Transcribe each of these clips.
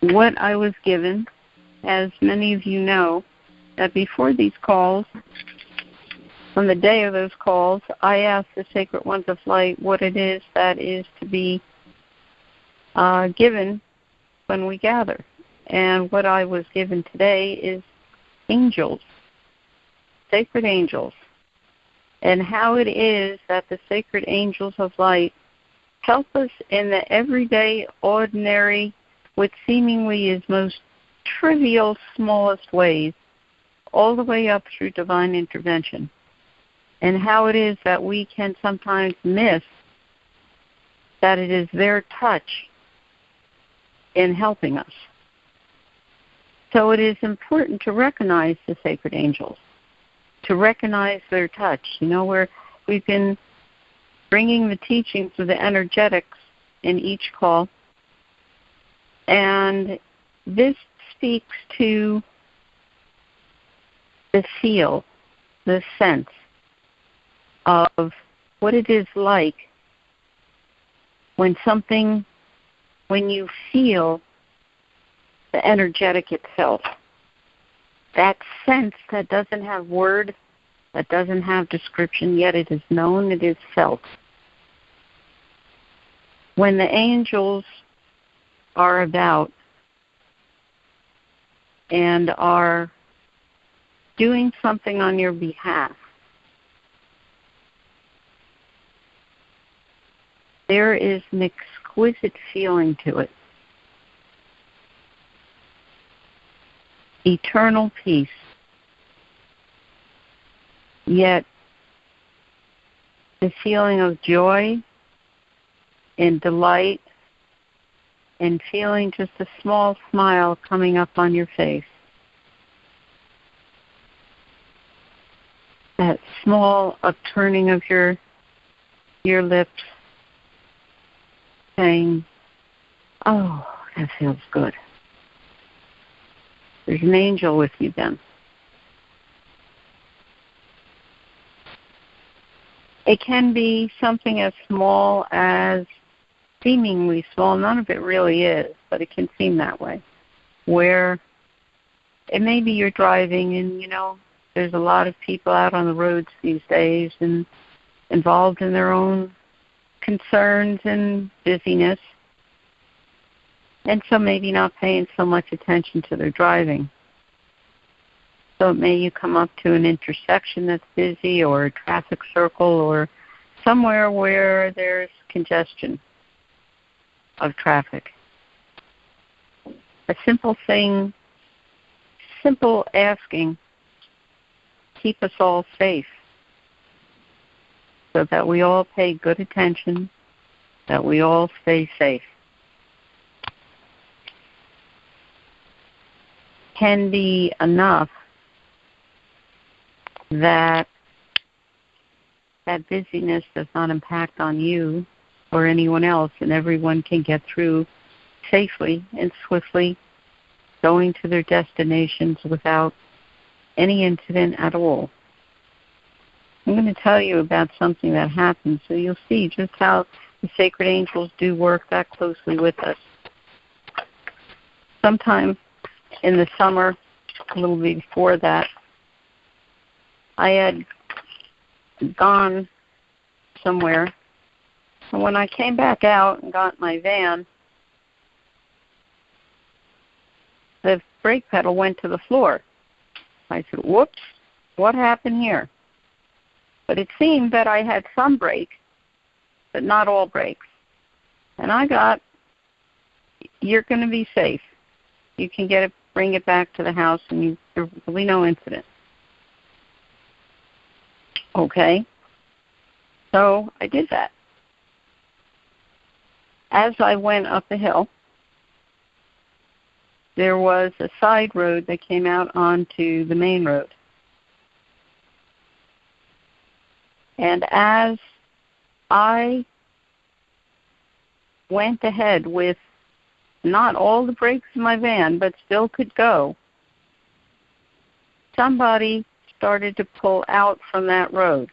what I was given, as many of you know, that before these calls, on the day of those calls, I asked the Sacred Ones of Light what it is that is to be given when we gather. And what I was given today is angels, sacred angels, and how it is that the sacred angels of light help us in the everyday, ordinary, what seemingly is most trivial, smallest ways, all the way up through divine intervention, and how it is that we can sometimes miss that it is their touch in helping us. So it is important to recognize the sacred angels, to recognize their touch. You know, we've been bringing the teachings of the energetics in each call, and this speaks to the feel, the sense of what it is like when you feel the energetic itself. That sense that doesn't have word, that doesn't have description, yet it is known, it is felt. When the angels are about and are doing something on your behalf, there is an exquisite feeling to it. Eternal peace. Yet the feeling of joy and delight and feeling just a small smile coming up on your face. That small upturning of your lips, saying, oh, that feels good. There's an angel with you then. It can be something as small as, seemingly small, none of it really is, but it can seem that way, where it may be you're driving and, you know, there's a lot of people out on the roads these days and involved in their own concerns and busyness, and so maybe not paying so much attention to their driving. So you come up to an intersection that's busy, or a traffic circle, or somewhere where there's congestion of traffic. A simple thing, simple asking, keep us all safe, so that we all pay good attention, that we all stay safe, can be enough that busyness does not impact on you or anyone else, and everyone can get through safely and swiftly, going to their destinations without any incident at all. I'm going to tell you about something that happened, so you'll see just how the sacred angels do work that closely with us. Sometime in the summer, a little before that, I had gone somewhere, and when I came back out and got my van, the brake pedal went to the floor. I said, whoops, what happened here? But it seemed that I had some brake, but not all brakes. And I got, you're going to be safe. You can get it, bring it back to the house, and there will be no incident. Okay. So I did that. As I went up the hill, there was a side road that came out onto the main road. And as I went ahead with not all the brakes in my van, but still could go, somebody started to pull out from that road.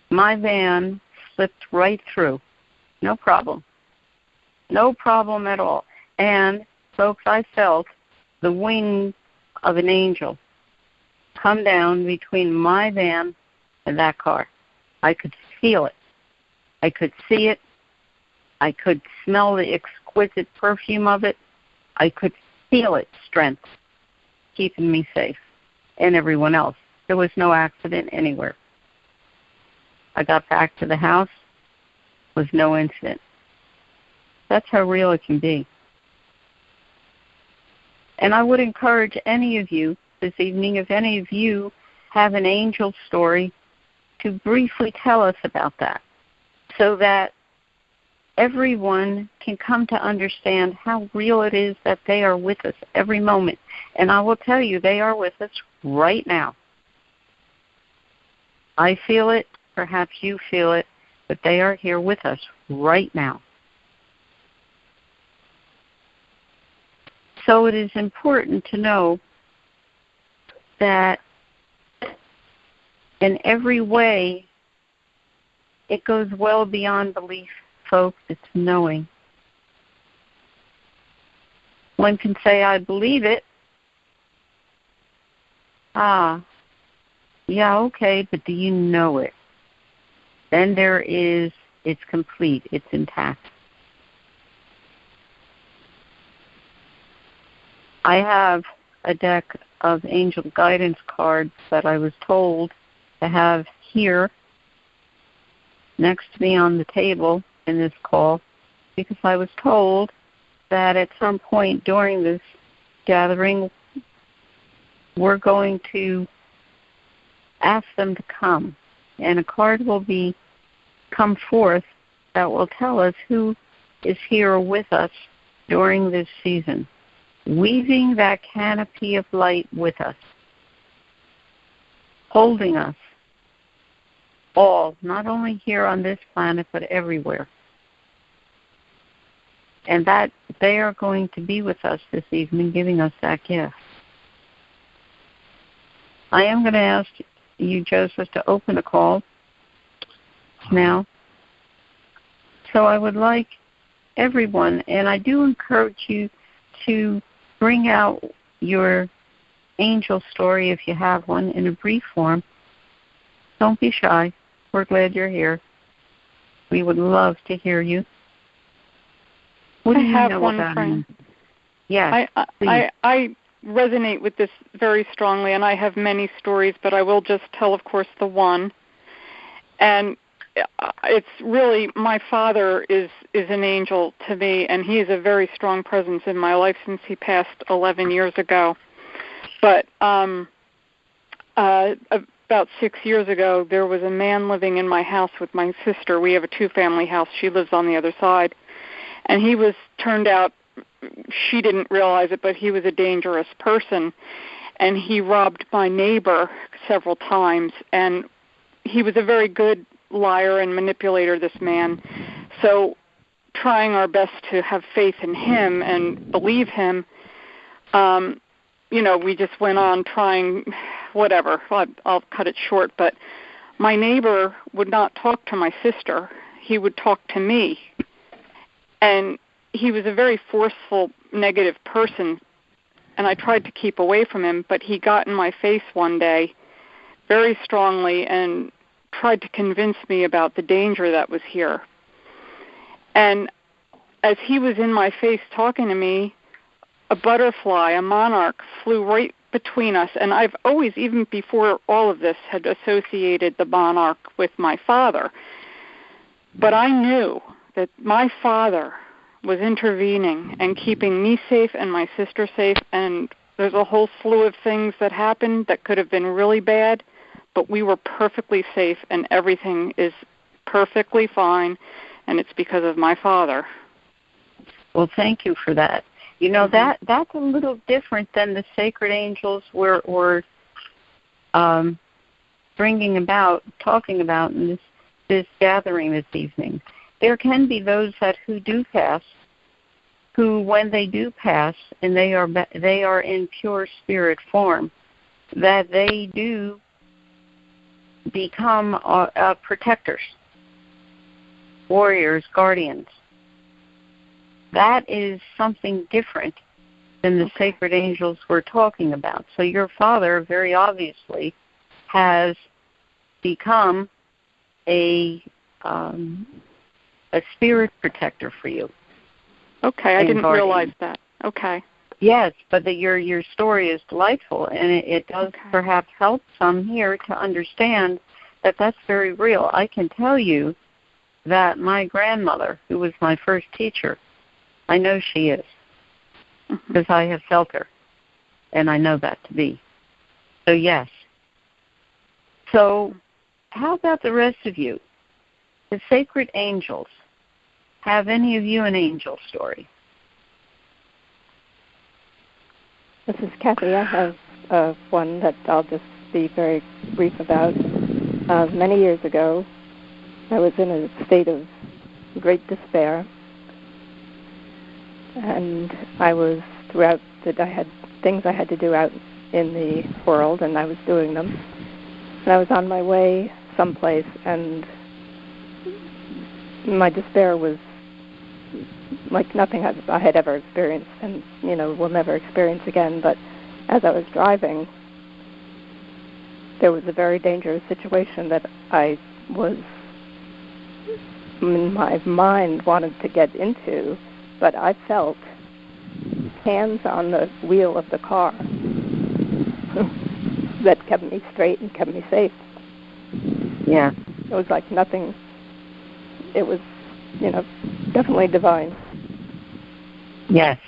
My van slipped right through. No problem. No problem at all. And, folks, I felt the wing of an angel come down between my van and that car. I could feel it. I could see it. I could smell the exquisite perfume of it. I could feel its strength keeping me safe and everyone else. There was no accident anywhere. I got back to the house with no incident. That's how real it can be. And I would encourage any of you this evening, if any of you have an angel story, to briefly tell us about that so that everyone can come to understand how real it is that they are with us every moment. And I will tell you, they are with us right now. I feel it, perhaps you feel it, but they are here with us right now. So it is important to know that in every way, it goes well beyond belief, folks. It's knowing. One can say, I believe it. Yeah, okay, but do you know it? Then it's complete, it's intact. I have a deck of angel guidance cards that I was told to have here next to me on the table in this call, because I was told that at some point during this gathering we're going to ask them to come, and a card will come forth that will tell us who is here with us during this season, weaving that canopy of light with us, holding us all, not only here on this planet, but everywhere. And that they are going to be with us this evening, giving us that gift. I am going to ask you, Joseph, to open the call now. So I would like everyone, and I do encourage you to bring out your angel story if you have one in a brief form. Don't be shy. We're glad you're here. We would love to hear you. What do you know about him? Yes, I resonate with this very strongly, and I have many stories, but I will just tell, of course, the one. And it's really, my father is an angel to me, and he is a very strong presence in my life since he passed 11 years ago. But about 6 years ago, there was a man living in my house with my sister. We have a two-family house. She lives on the other side. And he was turned out, she didn't realize it, but he was a dangerous person. And he robbed my neighbor several times. And he was a very good liar and manipulator, this man. So trying our best to have faith in him and believe him, we just went on trying whatever. I'll cut it short. But my neighbor would not talk to my sister. He would talk to me. And he was a very forceful, negative person, and I tried to keep away from him, but he got in my face one day very strongly and tried to convince me about the danger that was here. And as he was in my face talking to me, a butterfly, a monarch, flew right between us, and I've always, even before all of this, had associated the monarch with my father. But I knew that my father was intervening and keeping me safe and my sister safe, and there's a whole slew of things that happened that could have been really bad, but we were perfectly safe, and everything is perfectly fine, and it's because of my father. Well, thank you for that. You know, that's a little different than the sacred angels we're talking about in this gathering this evening. There can be those who do pass, who, when they do pass, and they are in pure spirit form, that they do become protectors, warriors, guardians. that is something different than the sacred angels we're talking about. So your father very obviously has become a spirit protector for you. Okay, I didn't realize that. Okay. Yes, but your story is delightful, and it does perhaps help some here to understand that that's very real. I can tell you that my grandmother, who was my first teacher, I know she is, because I have felt her, and I know that to be. So yes. So how about the rest of you? The sacred angels. Have any of you an angel story? This is Kathy. I have one that I'll just be very brief about. Many years ago, I was in a state of great despair, and I had things I had to do out in the world, and I was doing them. And I was on my way someplace, and my despair was like nothing I had ever experienced, and will never experience again. But as I was driving, there was a very dangerous situation that I was, my mind wanted to get into, but I felt hands on the wheel of the car that kept me straight and kept me safe. Yeah. It was like nothing. It was, definitely divine. Yes.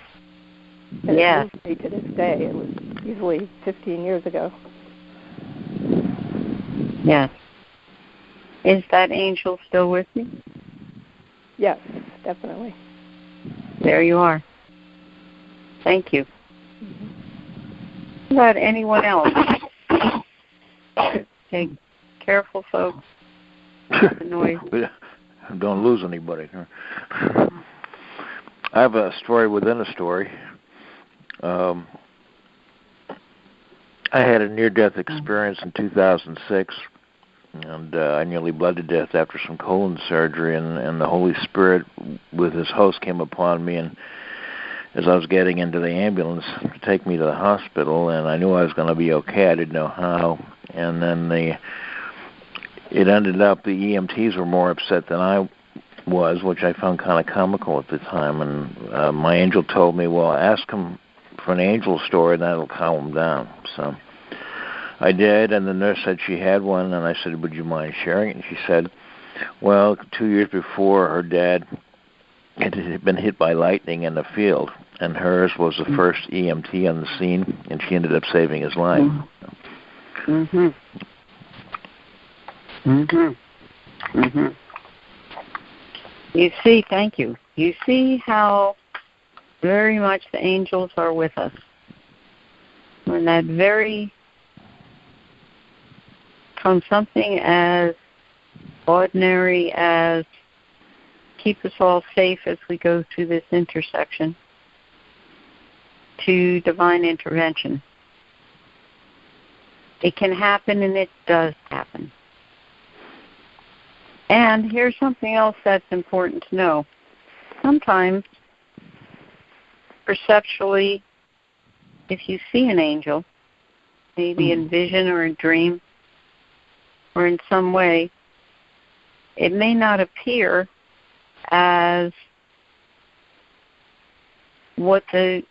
And yes. It moves me to this day. It was easily 15 years ago. Yes. Is that angel still with you? Yes, definitely. There you are. Thank you. How about anyone else? Okay, careful, folks. The noise. Don't lose anybody. I have a story within a story. I had a near-death experience in 2006, and I nearly bled to death after some colon surgery, and the Holy Spirit with his host came upon me, and as I was getting into the ambulance to take me to the hospital, and I knew I was going to be okay. I didn't know how, and then it ended up the EMTs were more upset than I was, which I found kind of comical at the time. And my angel told me, well, ask him for an angel story, and that'll calm him down. So I did, and the nurse said she had one, and I said, would you mind sharing it? And she said, well, 2 years before, her dad had been hit by lightning in the field, and hers was the first EMT on the scene, and she ended up saving his life. Mm-hmm. Mm-hmm. Mm-hmm. You see, thank you. You see how very much the angels are with us. When that from something as ordinary as keep us all safe as we go through this intersection to divine intervention. It can happen, and it does happen. And here's something else that's important to know. Sometimes, perceptually, if you see an angel, maybe in vision or in dream or in some way, it may not appear as what the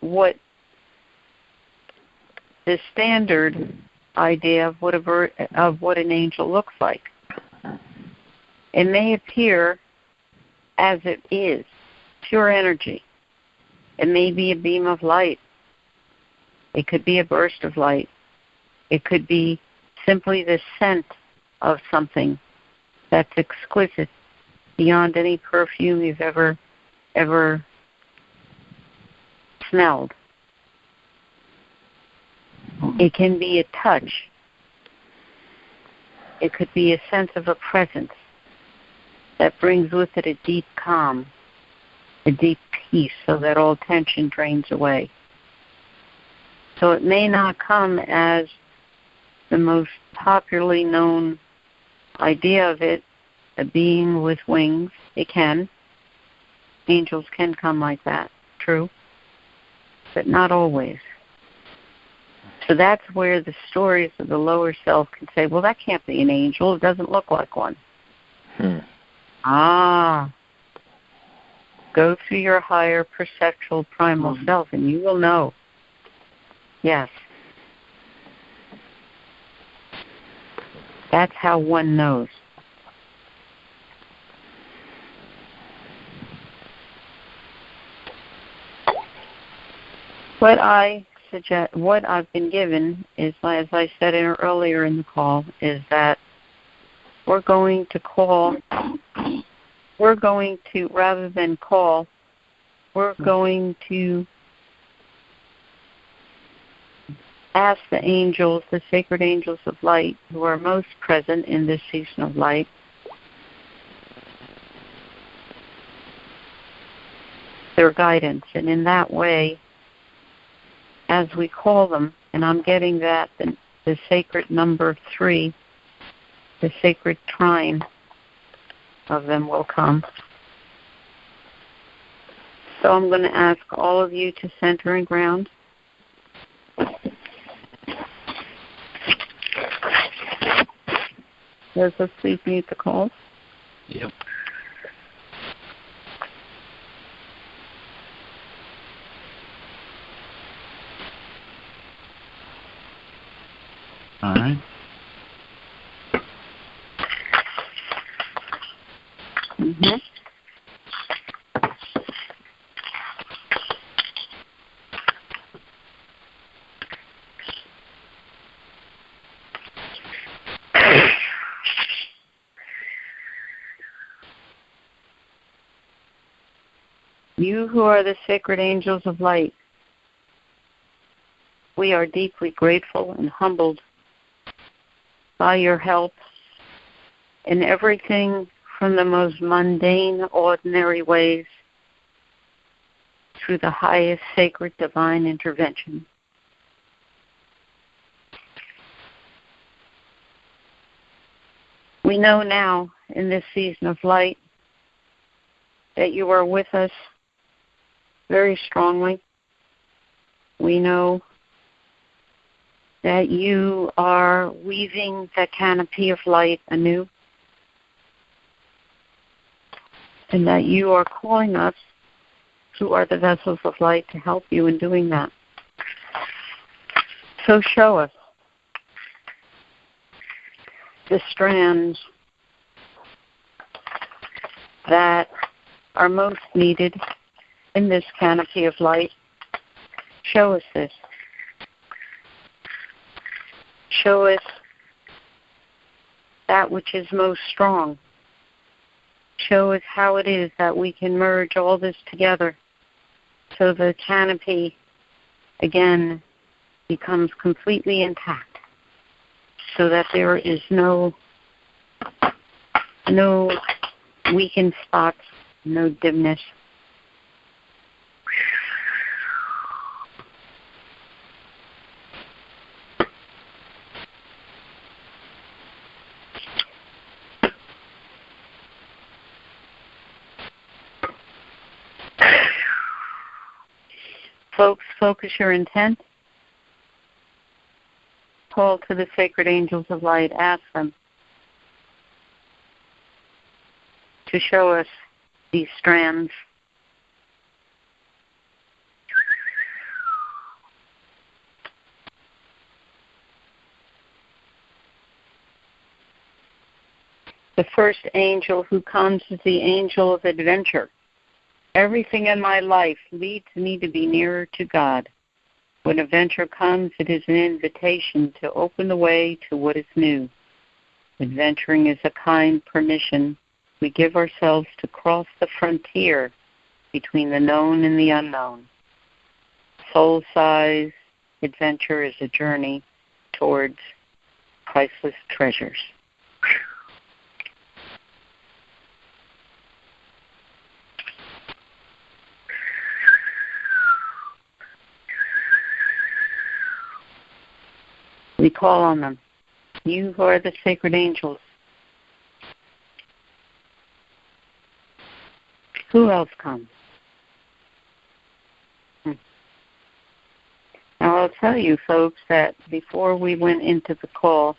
standard idea of what an angel looks like. It may appear as it is, pure energy. It may be a beam of light. It could be a burst of light. It could be simply the scent of something that's exquisite beyond any perfume you've ever smelled. It can be a touch. It could be a sense of a presence that brings with it a deep calm, a deep peace, so that all tension drains away. So it may not come as the most popularly known idea of it, a being with wings. It can. angels can come like that, true, but not always. So that's where the stories of the lower self can say, well, that can't be an angel. It doesn't look like one. Go through your higher perceptual primal self and you will know. Yes. That's how one knows. What I've been given is, as I said earlier in the call, is that we're going to, rather than call, we're going to ask the angels, the sacred angels of light, who are most present in this season of light, their guidance. And in that way, as we call them, and I'm getting that, the sacred number 3, the sacred trine of them will come. So I'm going to ask all of you to center and ground. Joseph, please mute the calls. Yep. All right. Mm-hmm. You who are the sacred angels of light, we are deeply grateful and humbled by your help in everything from the most mundane, ordinary ways through the highest sacred divine intervention. We know now in this season of light that you are with us very strongly. We know that you are weaving the canopy of light anew, and that you are calling us, who are the vessels of light, to help you in doing that. So show us the strands that are most needed in this canopy of light. Show us this. Show us that which is most strong. Show us how it is that we can merge all this together so the canopy, again, becomes completely intact, so that there is no weakened spots, no dimness. Folks, focus your intent. Call to the sacred angels of light. Ask them to show us these strands. The first angel who comes is the angel of adventure. Everything in my life leads me to be nearer to God. When adventure comes, it is an invitation to open the way to what is new. Adventuring is a kind permission we give ourselves to cross the frontier between the known and the unknown. Soul-size adventure is a journey towards priceless treasures. We call on them. You who are the sacred angels. Who else comes? Now, I'll tell you, folks, that before we went into the call,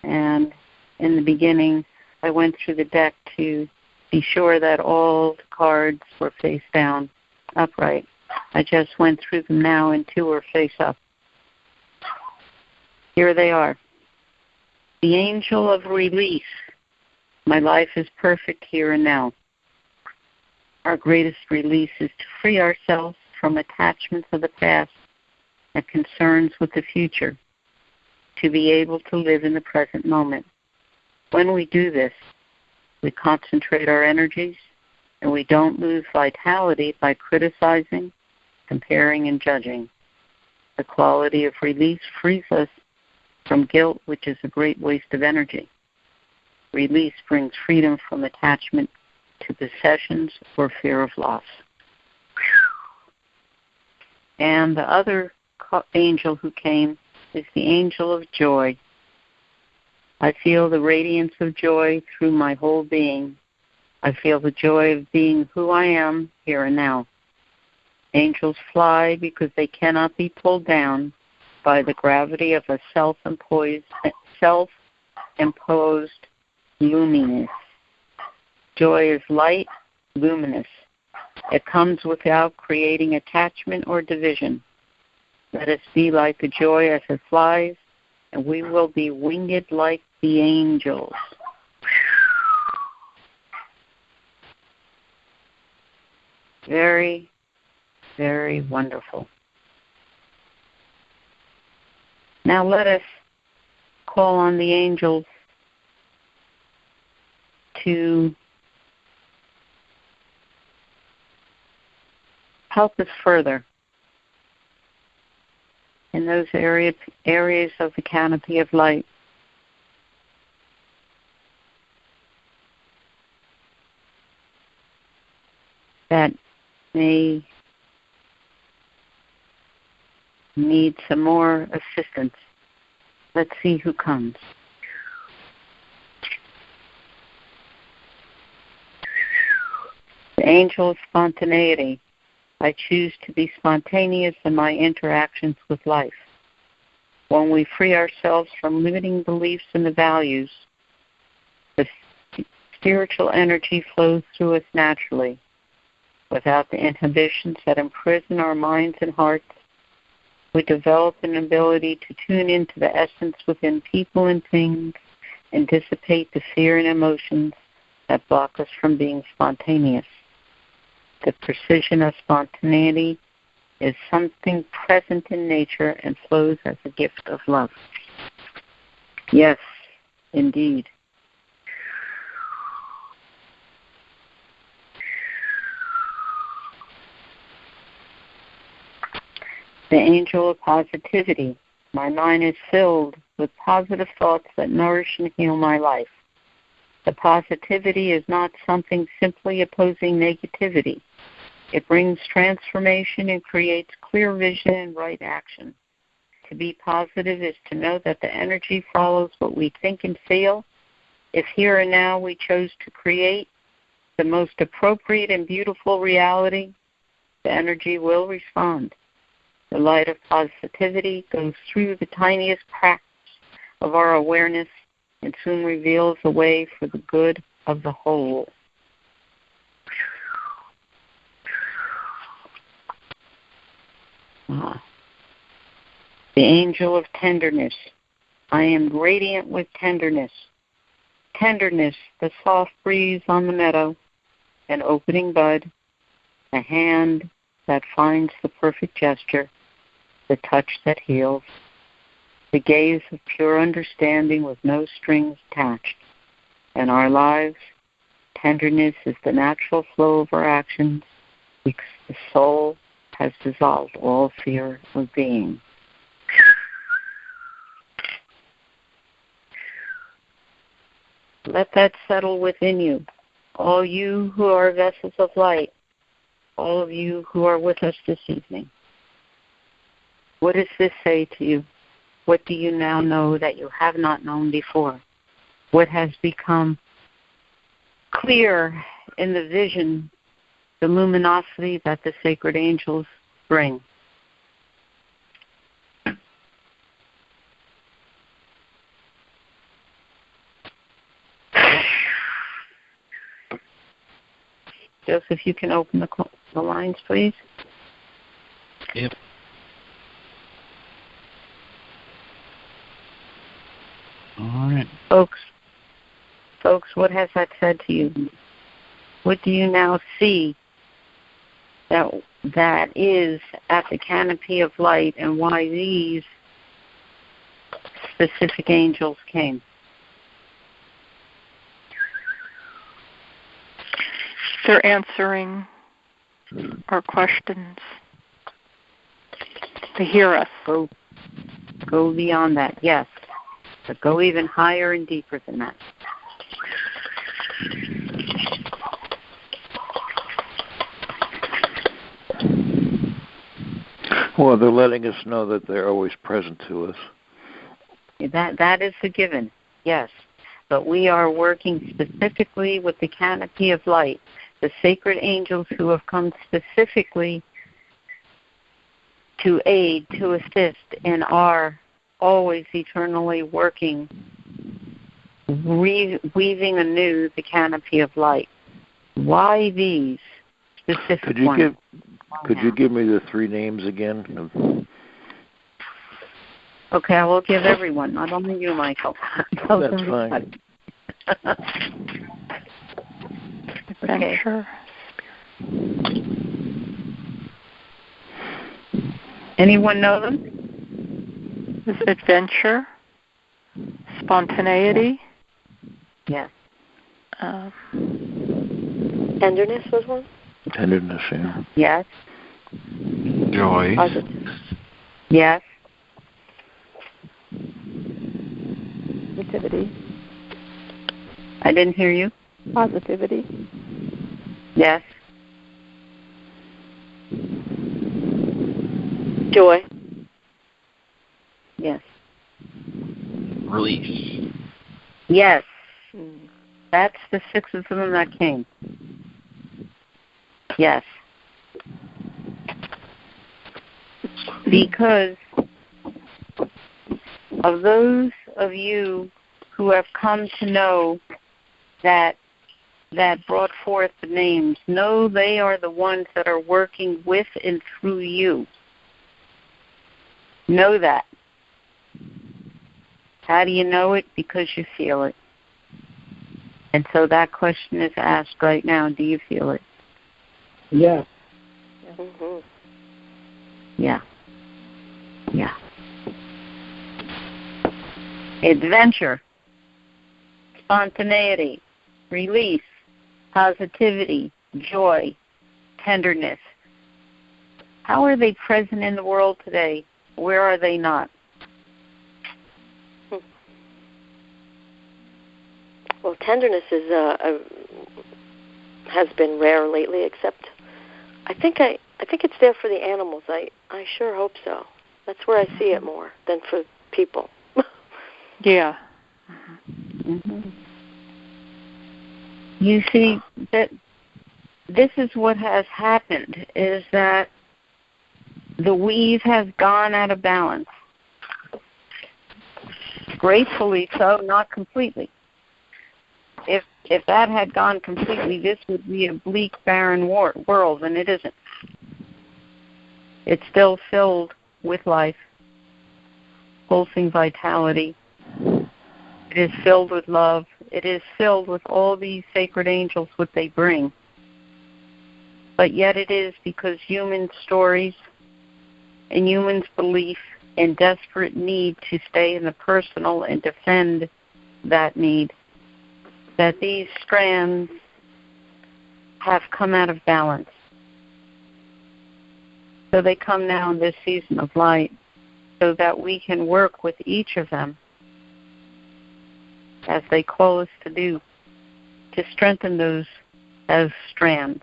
and in the beginning, I went through the deck to be sure that all the cards were face down, upright. I just went through them now, and 2 are face up. Here they are. The angel of release. My life is perfect here and now. Our greatest release is to free ourselves from attachments of the past and concerns with the future, to be able to live in the present moment. When we do this, we concentrate our energies, and we don't lose vitality by criticizing, comparing, and judging. The quality of release frees us from guilt, which is a great waste of energy. Release brings freedom from attachment to possessions or fear of loss. And the other angel who came is the angel of joy. I feel the radiance of joy through my whole being. I feel the joy of being who I am here and now. Angels fly because they cannot be pulled down by the gravity of a self-imposed luminous. Joy is light, luminous. It comes without creating attachment or division. Let us be like the joy as it flies, and we will be winged like the angels. Very, very wonderful. Now let us call on the angels to help us further in those areas of the canopy of light. That may need some more assistance. Let's see who comes. The angel of spontaneity. I choose to be spontaneous in my interactions with life. When we free ourselves from limiting beliefs and the values, the spiritual energy flows through us naturally, without the inhibitions that imprison our minds and hearts. We develop an ability to tune into the essence within people and things and dissipate the fear and emotions that block us from being spontaneous. The precision of spontaneity is something present in nature and flows as a gift of love. Yes, indeed. The angel of positivity. My mind is filled with positive thoughts that nourish and heal my life. The positivity is not something simply opposing negativity. It brings transformation and creates clear vision and right action. To be positive is to know that the energy follows what we think and feel. If here and now we chose to create the most appropriate and beautiful reality, the energy will respond. The light of positivity goes through the tiniest cracks of our awareness and soon reveals a way for the good of the whole. The angel of tenderness. I am radiant with tenderness. Tenderness, the soft breeze on the meadow, an opening bud, a hand that finds the perfect gesture, the touch that heals, the gaze of pure understanding with no strings attached. In our lives, tenderness is the natural flow of our actions because the soul has dissolved all fear of being. Let that settle within you. All you who are vessels of light, all of you who are with us this evening. What does this say to you? What do you now know that you have not known before? What has become clear in the vision the luminosity that the sacred angels bring. Joseph, you can open the lines, please. Yep. All right. Folks, what has that said to you? What do you now see that is at the canopy of light, and why these specific angels came? They're answering our questions. They hear us. Go beyond that, yes. But go even higher and deeper than that. Well, they're letting us know that they're always present to us. That is a given, yes. But we are working specifically with the canopy of light, the sacred angels who have come specifically to aid, to assist, and are always eternally working, weaving anew the canopy of light. Why these specific ones? Could you give me the three names again? Okay, I will give everyone, not only you, Michael. That's fine. Adventure. Anyone know them? Is adventure, spontaneity. Yes. Tenderness was one? Tenderness, yeah. Yes. Joy. Positive. Yes. Positivity. I didn't hear you. Positivity. Yes. Joy. Yes. Release. Yes. That's the six of them that came. Yes. Because of those of you who have come to know that brought forth the names, know they are the ones that are working with and through you. Know that. How do you know it? Because you feel it. And so that question is asked right now, do you feel it? Yeah. Mm-hmm. Yeah. Yeah. Adventure, spontaneity, release, positivity, joy, tenderness. How are they present in the world today? Where are they not? Well, tenderness is has been rare lately. Except, I think it's there for the animals. I sure hope so. That's where I see it more than for people. Yeah. Mm-hmm. You see, that this is what has happened, is that the weave has gone out of balance. Gracefully so, not completely. If that had gone completely, this would be a bleak, barren world, and it isn't. It's still filled with life, pulsing vitality. It is filled with love. It is filled with all these sacred angels, what they bring. But yet it is because human stories and humans' belief and desperate need to stay in the personal and defend that need, that these strands have come out of balance. So they come now in this season of light so that we can work with each of them as they call us to do, to strengthen those as strands.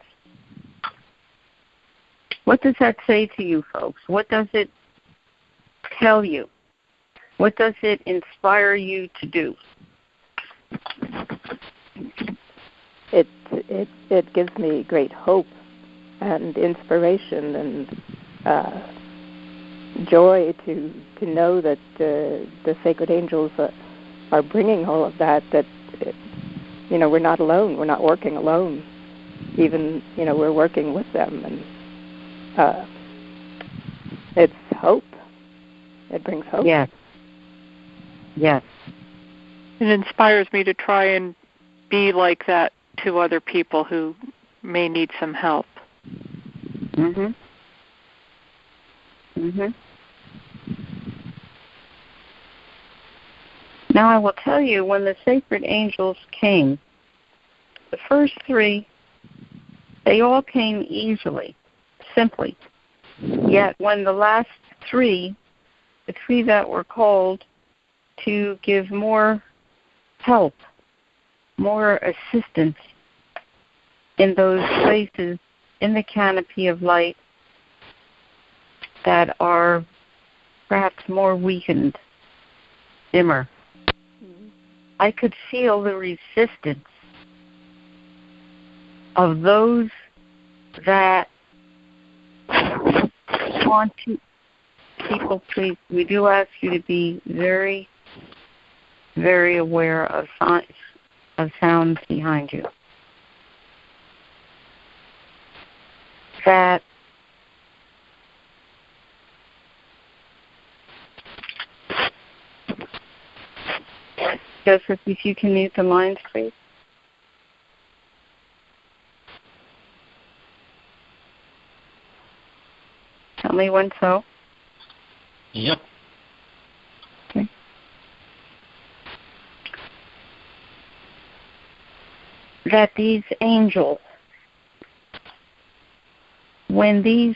What does that say to you, folks? What does it tell you? What does it inspire you to do? It gives me great hope and inspiration and joy to know that the sacred angels are bringing all of that. That we're not alone. We're not working alone. Even we're working with them, and it's hope. It brings hope. Yes. Yes. It inspires me to try and be like that to other people who may need some help. Mhm. Mhm. Now I will tell you, when the sacred angels came, the first three, they all came easily, simply. Yet when the last three, the three that were called to give more help, more assistance in those places in the canopy of light that are perhaps more weakened, dimmer, I could feel the resistance of those that want to. People, please, we do ask you to be very, very aware of sounds behind you. That Joseph, if you can mute the lines, please. Tell me when so. Yep. Okay. That these angels, when these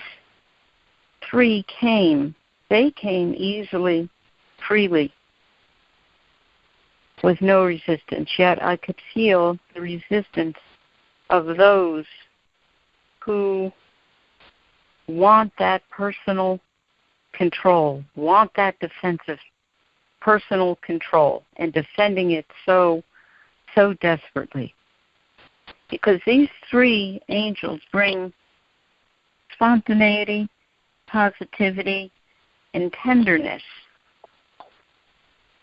three came, they came easily, freely, with no resistance. Yet I could feel the resistance of those who want that personal control, want that defensive personal control, and defending it so desperately. Because these three angels bring spontaneity, positivity, and tenderness.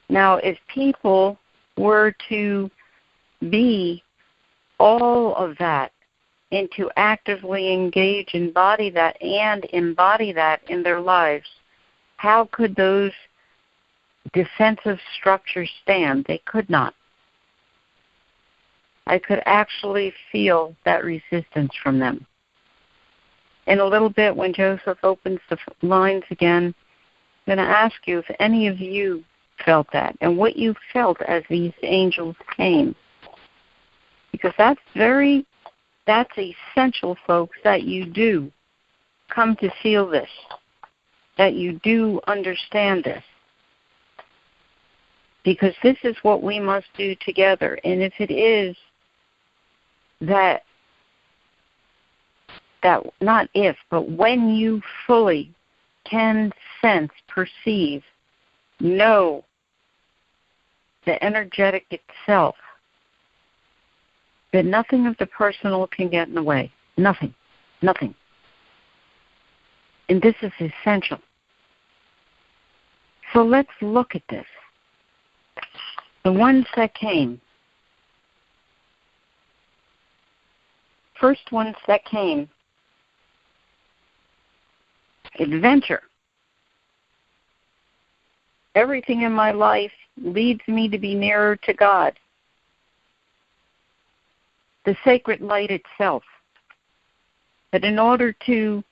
Now, if people were to be all of that and to actively engage, embody that in their lives, how could those defensive structures stand? They could not. I could actually feel that resistance from them. In a little bit, when Joseph opens the lines again, I'm going to ask you if any of you felt that and what you felt as these angels came. Because that's essential, folks, that you do come to feel this, that you do understand this. Because this is what we must do together. And if it is that not if, but when you fully can sense, perceive, know the energetic itself, that nothing of the personal can get in the way. Nothing. Nothing. And this is essential. So let's look at this. The ones that came. First ones that came. Adventure. Everything in my life leads me to be nearer to God. The sacred light itself. That in order to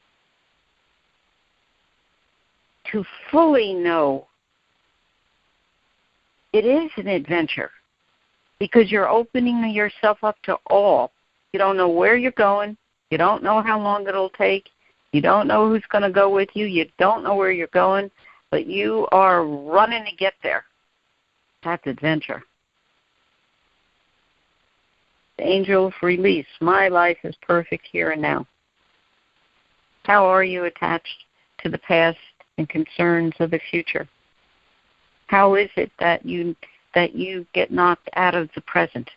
fully know, it is an adventure because you're opening yourself up to all. You don't know where you're going. You don't know how long it'll take. You don't know who's going to go with you. You don't know where you're going, but you are running to get there. That's adventure. The angels release. My life is perfect here and now. How are you attached to the past and concerns of the future? How is it that you get knocked out of the present?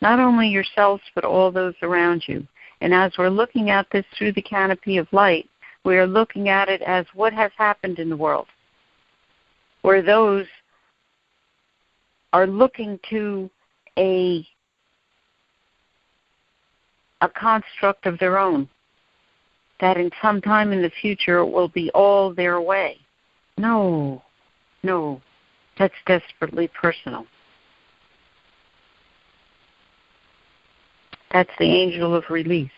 Not only yourselves, but all those around you. And as we're looking at this through the canopy of light, we are looking at it as what has happened in the world, where those are looking to a construct of their own, that in some time in the future it will be all their way. No, that's desperately personal. That's the angel of release.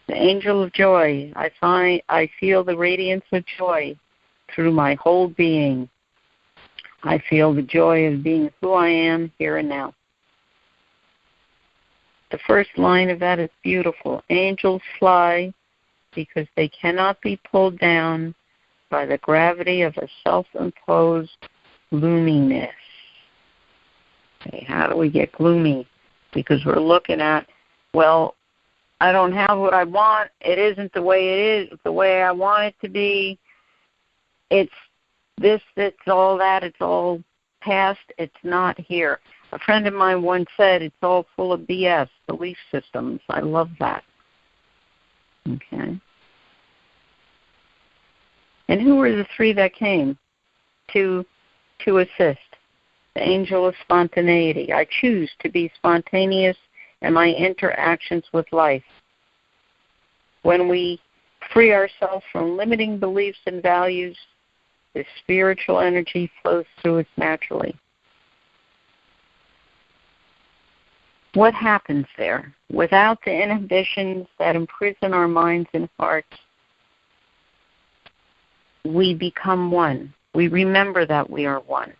The angel of joy. I feel the radiance of joy through my whole being. I feel the joy of being who I am here and now. The first line of that is beautiful. Angels fly because they cannot be pulled down by the gravity of a self-imposed gloominess. Okay, how do we get gloomy? Because we're looking at, well, I don't have what I want. It isn't the way it is, the way I want it to be. It's this, it's all that, it's all past, it's not here. A friend of mine once said it's all full of BS, belief systems. I love that. Okay. And who were the three that came to assist? The angel of spontaneity. I choose to be spontaneous in my interactions with life. When we free ourselves from limiting beliefs and values, the spiritual energy flows through us naturally. What happens there? Without the inhibitions that imprison our minds and hearts, we become one. We remember that we are one.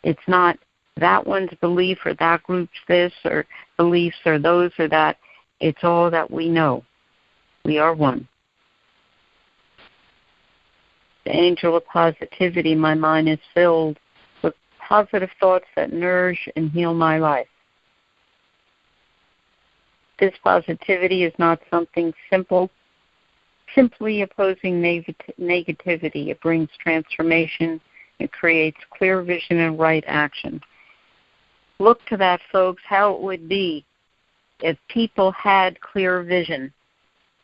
It's not that one's belief or that group's this or beliefs or those or that. It's all that we know. We are one. The angel of positivity, my mind is filled with positive thoughts that nourish and heal my life. This positivity is not something simple, simply opposing negativity. It brings transformation. It creates clear vision and right action. Look to that, folks, how it would be if people had clear vision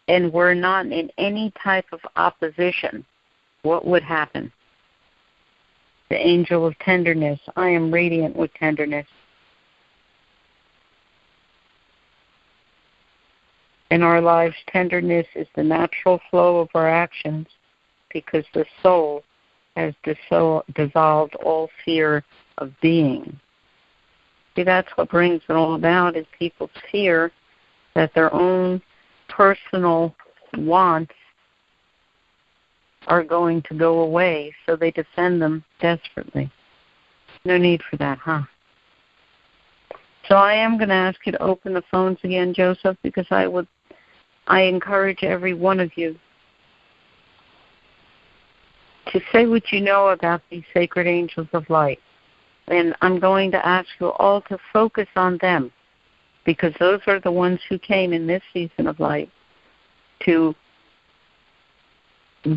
and were not in any type of opposition. What would happen? The angel of tenderness. I am radiant with tenderness. In our lives, tenderness is the natural flow of our actions because the soul has dissolved all fear of being. See, that's what brings it all about, is people's fear that their own personal wants are going to go away, so they defend them desperately. No need for that, huh? So I am going to ask you to open the phones again, Joseph, because I encourage every one of you to say what you know about these sacred angels of light. And I'm going to ask you all to focus on them, because those are the ones who came in this season of light to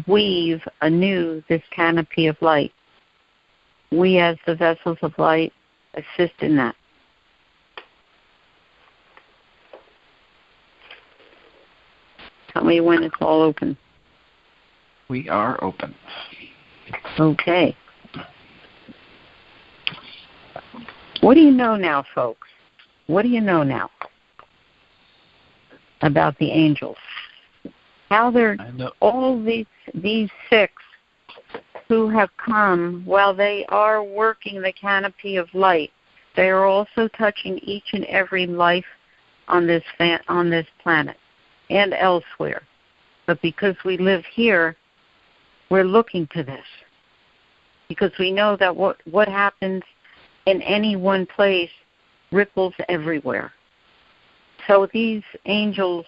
weave anew this canopy of light. We, as the vessels of light, assist in that. Tell me when it's all open. We are open. Okay. What do you know now, folks? What do you know now about the angels? How they're all these six who have come, while they are working the canopy of light, they are also touching each and every life on this planet and elsewhere. But because we live here, we're looking to this, because we know that what happens in any one place ripples everywhere. So these angels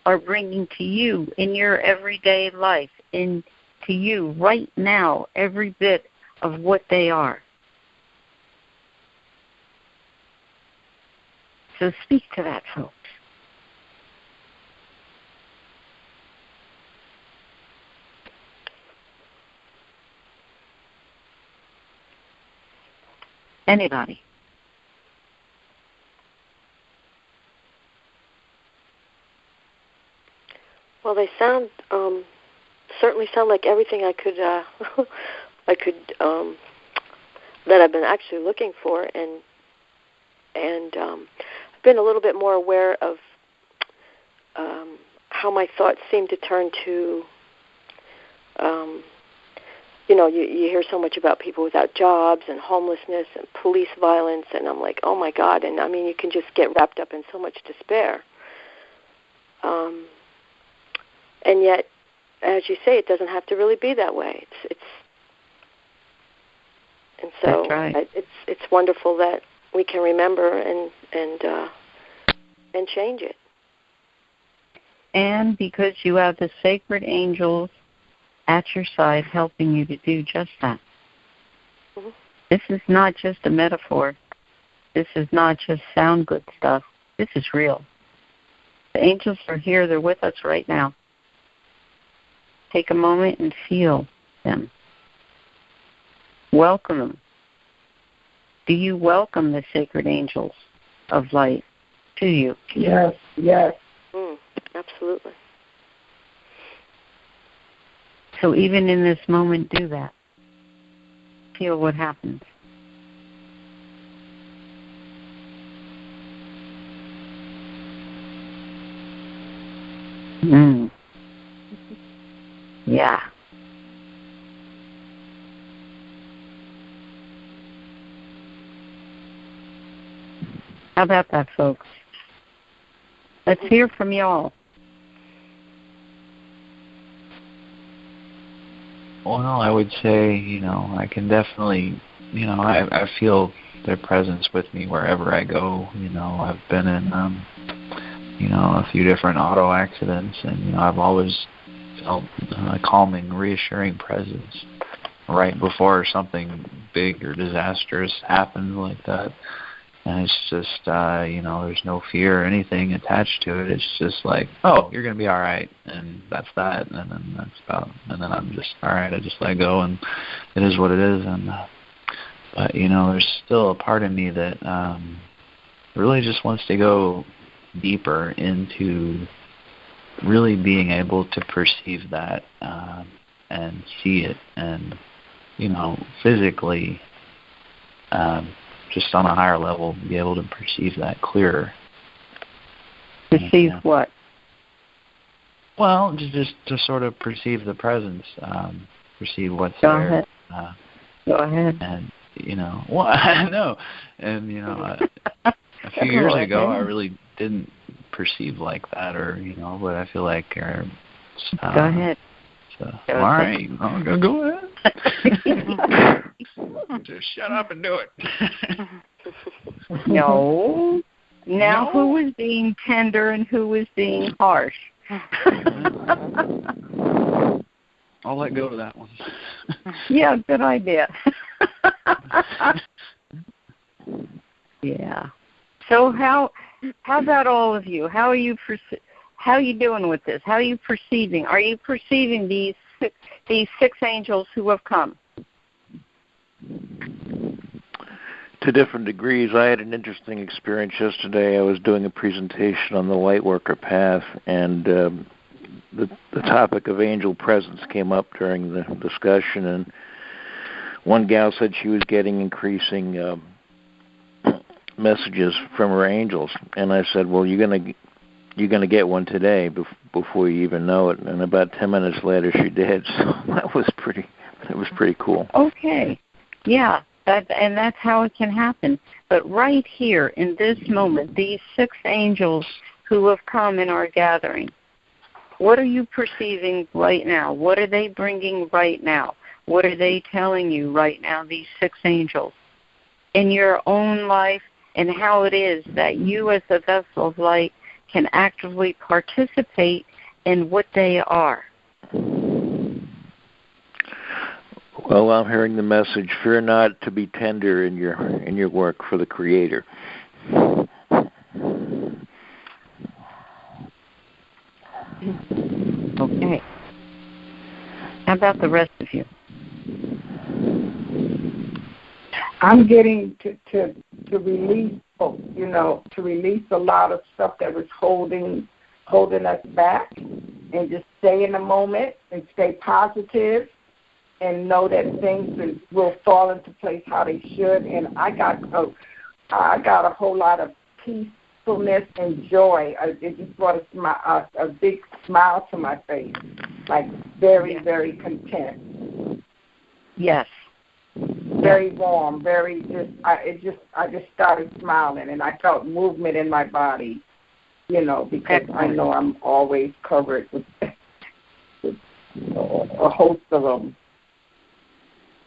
are bringing to you in your everyday life, to you right now, every bit of what they are. So speak to that, folks. Anybody? Well, they sound certainly sound like everything I could that I've been actually looking for, and I've been a little bit more aware of how my thoughts seem to turn to. You hear so much about people without jobs and homelessness and police violence, and I'm like, oh my God! And I mean, you can just get wrapped up in so much despair. And yet, as you say, it doesn't have to really be that way. And so That's right. it's wonderful that we can remember and change it. And because you have the sacred angels at your side helping you to do just that. Mm-hmm. This is not just a metaphor. This is not just sound good stuff. This is real. The angels are here. They're with us right now. Take a moment and feel them. Welcome them. Do you welcome the sacred angels of light to you? Yes, yes. Absolutely. So even in this moment, do that. Feel what happens. Yeah. How about that, folks? Let's hear from y'all. Well, I would say, I can definitely, I feel their presence with me wherever I go. I've been in, a few different auto accidents, and, I've always felt a calming, reassuring presence right before something big or disastrous happens like that. And it's just, there's no fear or anything attached to it. It's just like, oh, you're going to be all right. And that's that. And then and then I'm just, all right, I just let go, and it is what it is. And, but, there's still a part of me that really just wants to go deeper into really being able to perceive that and see it and, physically, just on a higher level, be able to perceive that clearer. Perceive what? Well, just to sort of perceive the presence, perceive what's Go there. Ahead. Go ahead. And, I know. And, a few years ago, I really didn't perceive like that, or, but I feel like... Go ahead. So, all right, go ahead. Just shut up and do it. No. Now, who was being tender and who was being harsh? I'll let go of that one. Yeah, good idea. Yeah. So how about all of you? How are you doing with this? How are you perceiving? Are you perceiving these six angels who have come? To different degrees. I had an interesting experience yesterday. I was doing a presentation on the Lightworker Path, and the topic of angel presence came up during the discussion, and one gal said she was getting increasing messages from her angels, and I said, well, you're gonna get one today before you even know it. And about 10 minutes later, she did. So that was pretty cool. Okay, yeah, that's how it can happen. But right here in this moment, these six angels who have come in our gathering, what are you perceiving right now? What are they bringing right now? What are they telling you right now? These six angels in your own life, and how it is that you, as a vessel of light, can actively participate in what they are. Well, I'm hearing the message: fear not to be tender in your work for the Creator. Okay. How about the rest of you? I'm getting to release, to release a lot of stuff that was holding us back, and just stay in the moment and stay positive and know that things will fall into place how they should. And I got a whole lot of peacefulness and joy. It just brought a big smile to my face, like very, very content. Yes. Very warm, very I just started smiling, and I felt movement in my body, because Excellent. I know I'm always covered with a host of them.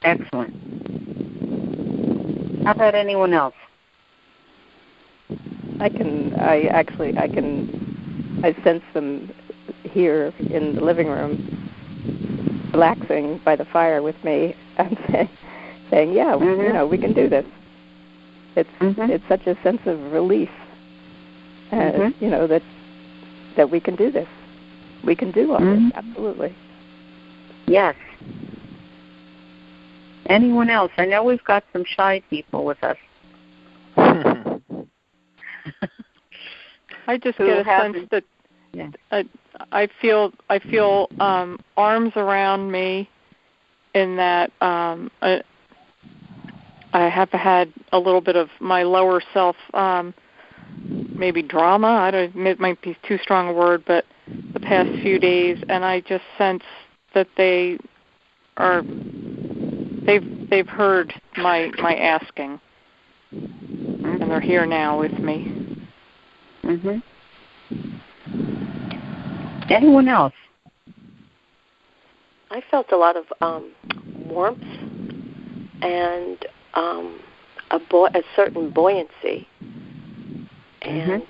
Excellent. How about anyone else? I sense them here in the living room, relaxing by the fire with me, and saying, yeah, we can do this. It's such a sense of relief, that we can do this. We can do all this, absolutely. Yes. Anyone else? I know we've got some shy people with us. I just get a sense that I feel arms around me, in that I have had a little bit of my lower self, maybe drama. It might be too strong a word, but the past few days, and I just sense that they've heard my asking, and they're here now with me. Anyone else? I felt a lot of warmth and a certain buoyancy, and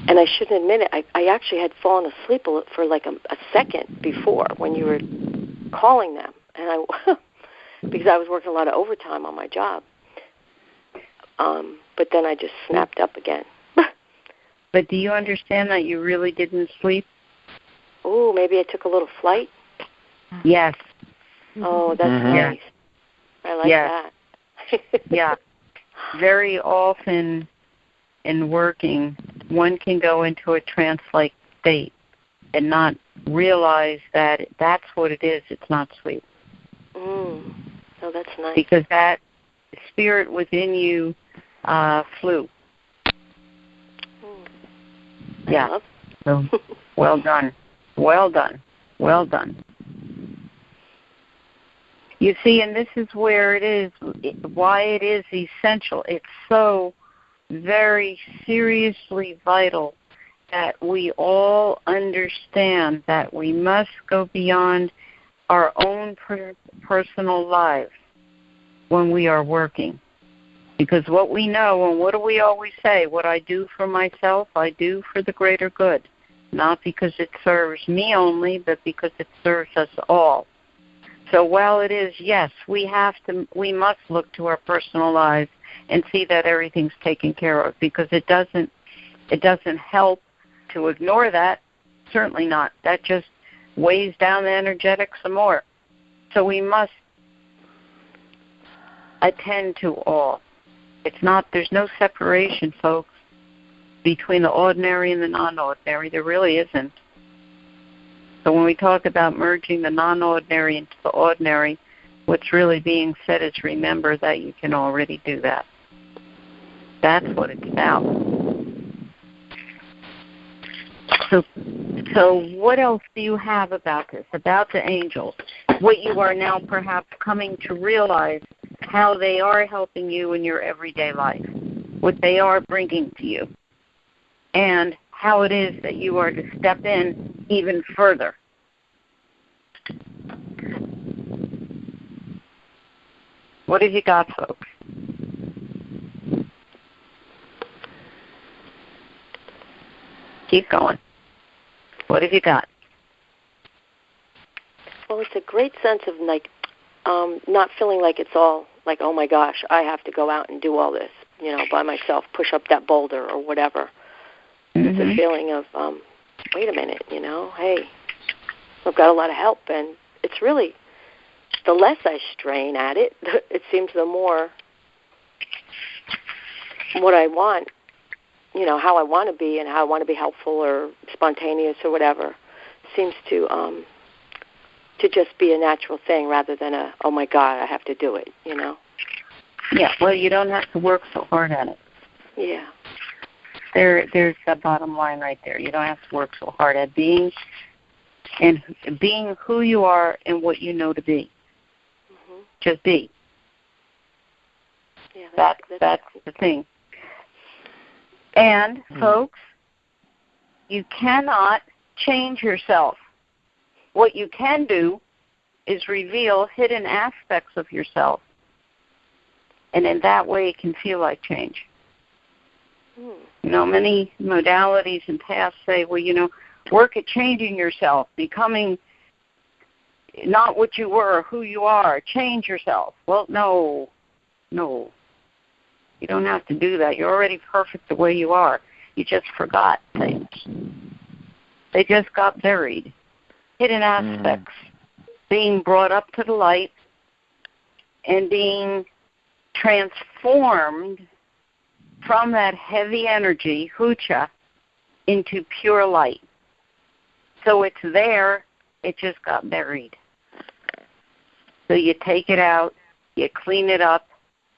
I shouldn't admit it. I actually had fallen asleep for like a second before when you were calling them, and because I was working a lot of overtime on my job. But then I just snapped up again. But do you understand that you really didn't sleep? Oh, maybe I took a little flight? Yes. Oh, that's nice. I like that. Yeah. Very often in working, one can go into a trance-like state and not realize that that's what it is. It's not sleep. Oh, that's nice. Because that spirit within you flew. Yeah. So, well done. Well done. Well done. You see, and this is where it is, why it is essential. It's so very seriously vital that we all understand that we must go beyond our own personal lives when we are working. Because what we know, and what do we always say? What I do for myself, I do for the greater good. Not because it serves me only, but because it serves us all. So while it is, yes, we must look to our personal lives and see that everything's taken care of, because it doesn't help to ignore that. Certainly not. That just weighs down the energetics some more. So we must attend to all. There's no separation, folks, between the ordinary and the non-ordinary. There really isn't. So when we talk about merging the non-ordinary into the ordinary, what's really being said is remember that you can already do that. That's what it's about. So what else do you have about this, about the angels? What you are now perhaps coming to realize, how they are helping you in your everyday life, what they are bringing to you, and how it is that you are to step in even further. What have you got, folks? Keep going. What have you got? Well, it's a great sense of not feeling like it's all like, oh my gosh, I have to go out and do all this, by myself, push up that boulder or whatever. It's a feeling of, wait a minute, hey, I've got a lot of help, and it's really, the less I strain at it, it seems the more what I want how I want to be and how I want to be helpful or spontaneous or whatever seems to just be a natural thing rather than oh my God, I have to do it, Yeah, well, you don't have to work so hard at it. Yeah. There's the bottom line right there. You don't have to work so hard at being who you are and what you know to be. Mm-hmm. Just be. Yeah, that's the thing. And, folks, you cannot change yourself. What you can do is reveal hidden aspects of yourself. And in that way, it can feel like change. Many modalities and paths say, well, work at changing yourself, becoming not what you were, who you are, change yourself. Well, no. You don't have to do that. You're already perfect the way you are. You just forgot things. They just got buried. Hidden aspects being brought up to the light and being transformed from that heavy energy, hucha, into pure light. So it's there, it just got buried. So you take it out, you clean it up,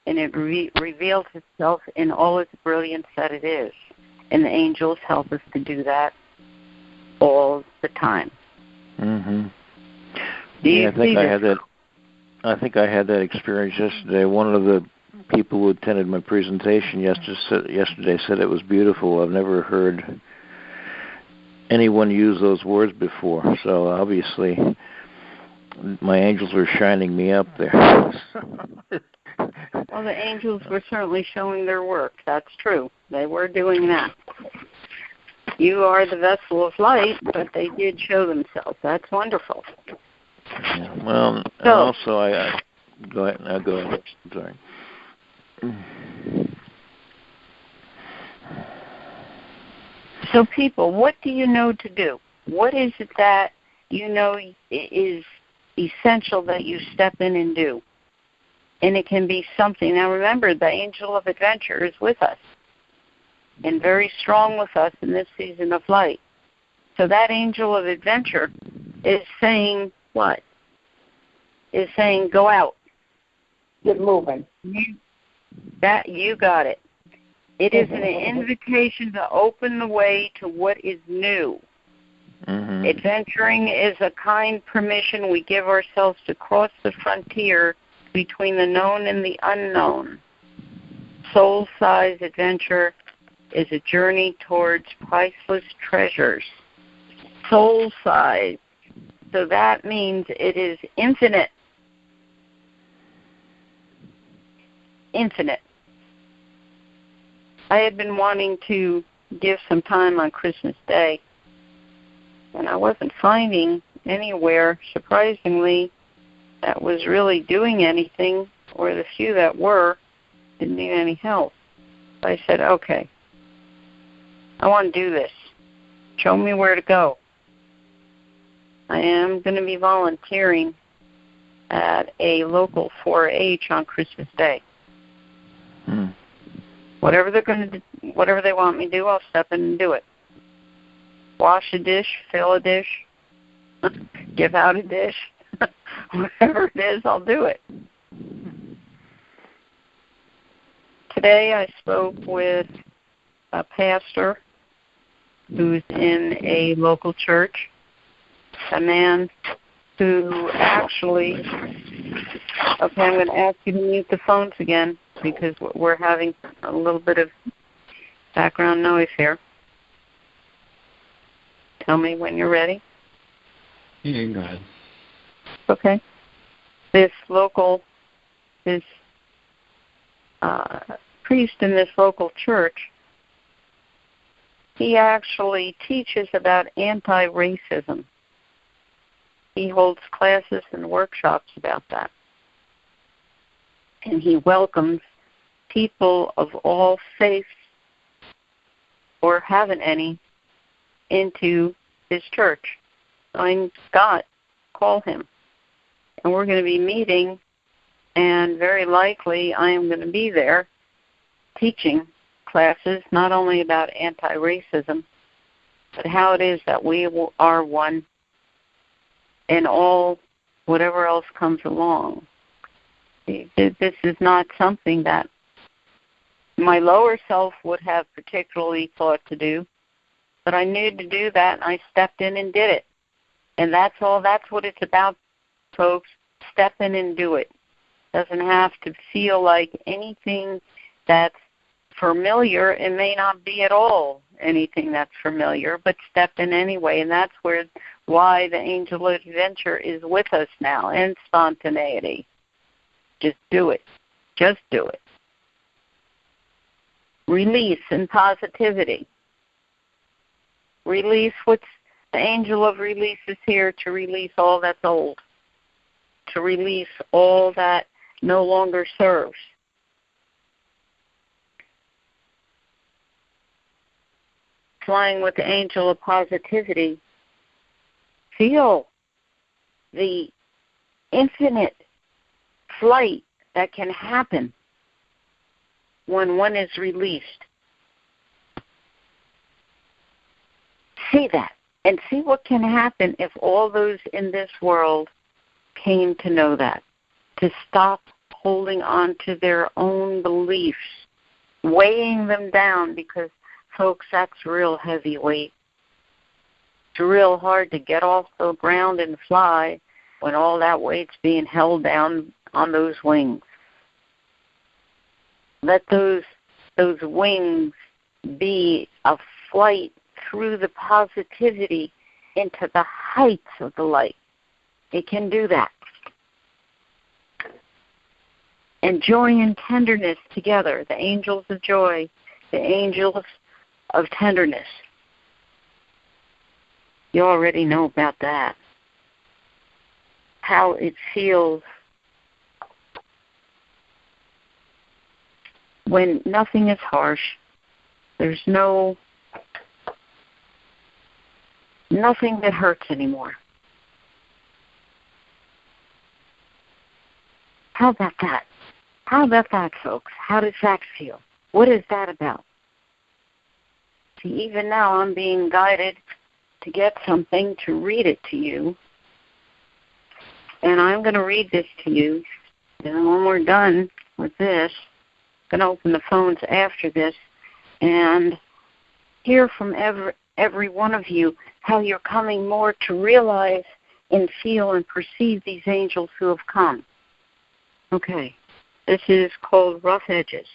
and it reveals itself in all its brilliance that it is. And the angels help us to do that all the time. Mm-hmm. I think I had that experience yesterday. One of the people who attended my presentation yesterday said it was beautiful. I've never heard anyone use those words before. So obviously, my angels were shining me up there. Well, the angels were certainly showing their work. That's true. They were doing that. You are the vessel of light, but they did show themselves. That's wonderful. Yeah, well, so, also, I go ahead. Now go ahead. Sorry. So, people, what do you know to do? What is it that you know is essential that you step in and do? And it can be something. Now, remember, the angel of adventure is with us and very strong with us in this season of light. So that angel of adventure is saying what? Is saying go out. Get moving. You got it. It is an invitation to open the way to what is new. Mm-hmm. Adventuring is a kind permission we give ourselves to cross the frontier between the known and the unknown. Soul-size adventure is a journey towards priceless treasures. Soul-size. So that means it is infinite. Infinite. I had been wanting to give some time on Christmas Day, and I wasn't finding anywhere, surprisingly, that was really doing anything, or the few that were didn't need any help. So I said, okay, I want to do this. Show me where to go. I am going to be volunteering at a local 4-H on Christmas Day. Whatever they want me to do, I'll step in and do it. Wash a dish, fill a dish, give out a dish. Whatever it is, I'll do it. Today I spoke with a pastor who's in a local church, a man who actually, okay, I'm going to ask you to mute the phones again because we're having a little bit of background noise here. Tell me when you're ready. Yeah, go ahead. Okay. This priest in this local church, he actually teaches about anti-racism. He holds classes and workshops about that. And he welcomes people of all faiths, or haven't any, into his church. So I'm Scott, call him. And we're going to be meeting, and very likely I am going to be there teaching classes, not only about anti-racism, but how it is that we are one and all whatever else comes along. This is not something that my lower self would have particularly thought to do, but I needed to do that, and I stepped in and did it. And that's all. That's what it's about, folks. Step in and do it. Doesn't have to feel like anything that's familiar. It may not be at all anything that's familiar, but step in anyway. And that's why the Angel Adventure is with us now, and spontaneity. Just do it. Just do it. Release and positivity. Release what's the angel of release is here to release all that's old, to release all that no longer serves. Flying with the angel of positivity, feel the infinite flight that can happen when one is released. See that, and see what can happen if all those in this world came to know that, to stop holding on to their own beliefs, weighing them down, because, folks, that's real heavy weight. It's real hard to get off the ground and fly when all that weight's being held down on those wings. Let those wings be a flight through the positivity into the heights of the light. It can do that. And joy and tenderness together, the angels of joy, the angels of tenderness. You already know about that. How it feels when nothing is harsh. There's nothing that hurts anymore. How about that? How about that, folks? How does that feel? What is that about? See, even now I'm being guided to get something to read it to you. And I'm going to read this to you. And when we're done with this, I'm going to open the phones after this and hear from every one of you how you're coming more to realize and feel and perceive these angels who have come. Okay. This is called Rough Edges.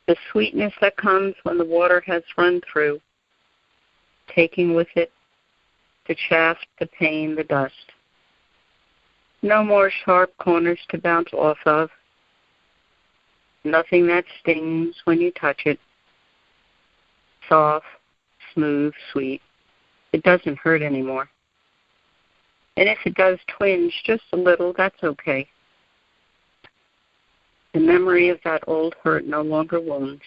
The sweetness that comes when the water has run through, taking with it the chaff, the pain, the dust. No more sharp corners to bounce off of. Nothing that stings when you touch it. Soft, smooth, sweet. It doesn't hurt anymore. And if it does twinge just a little, that's okay. The memory of that old hurt no longer wounds.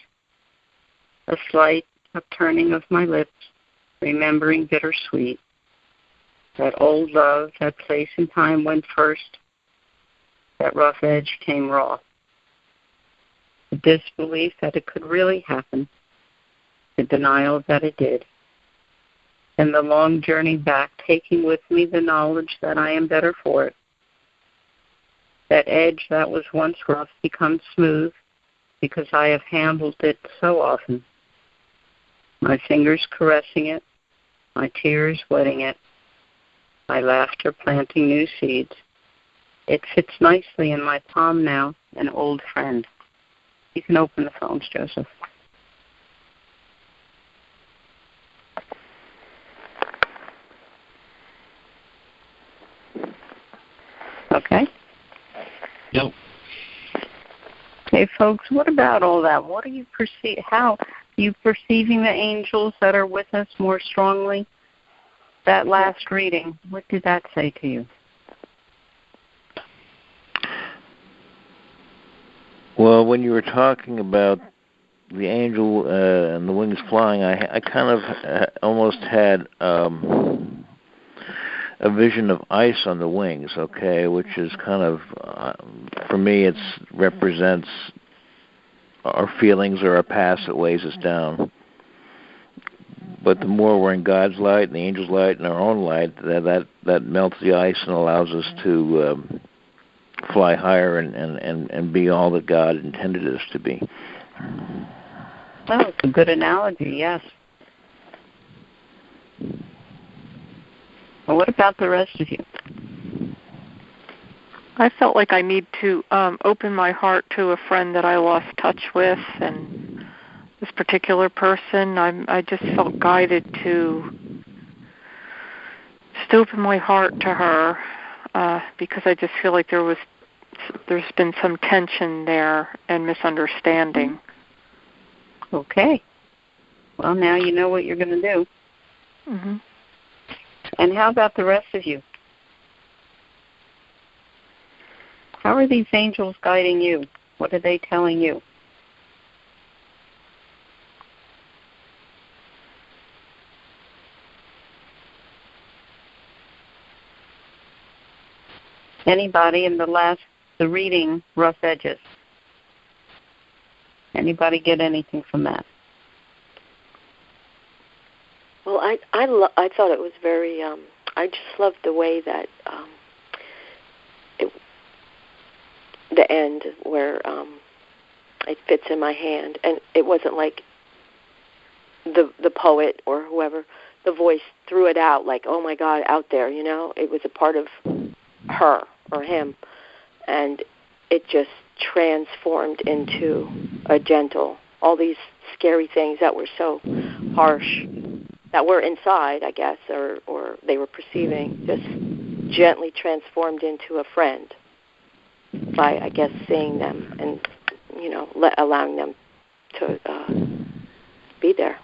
A slight upturning of my lips, remembering bittersweet. That old love, that place and time when first that rough edge came raw. The disbelief that it could really happen. The denial that it did. And the long journey back, taking with me the knowledge that I am better for it. That edge that was once rough becomes smooth because I have handled it so often. My fingers caressing it, my tears wetting it, my laughter planting new seeds. It fits nicely in my palm now, an old friend. You can open the phones, Joseph. Okay? Yep. Okay, folks, what about all that? What do you perceive? How are you perceiving the angels that are with us more strongly? That last reading, what did that say to you? Well, when you were talking about the angel and the wings flying, I kind of almost had a vision of ice on the wings, okay, which is kind of, for me, it represents our feelings or our past that weighs us down. But the more we're in God's light and the angel's light and our own light, that melts the ice and allows us to fly higher and be all that God intended us to be. Oh, it's a good analogy, yes. Well, what about the rest of you? I felt like I need to open my heart to a friend that I lost touch with, and this particular person, I just felt guided to just open my heart to her because I just feel like there's been some tension there and misunderstanding. Okay. Well, now you know what you're going to do. Mm-hmm. And how about the rest of you? How are these angels guiding you? What are they telling you? Anybody in the reading, rough edges? Anybody get anything from that? Well, I thought it was very. I just loved the way that the end where it fits in my hand, and it wasn't like the poet or whoever, the voice threw it out like, oh my God, out there, you know. It was a part of her or him, and it just transformed into a gentle. All these scary things that were so harsh, that were inside, I guess, or they were perceiving, just gently transformed into a friend by, I guess, seeing them and, you know, allowing them to be there.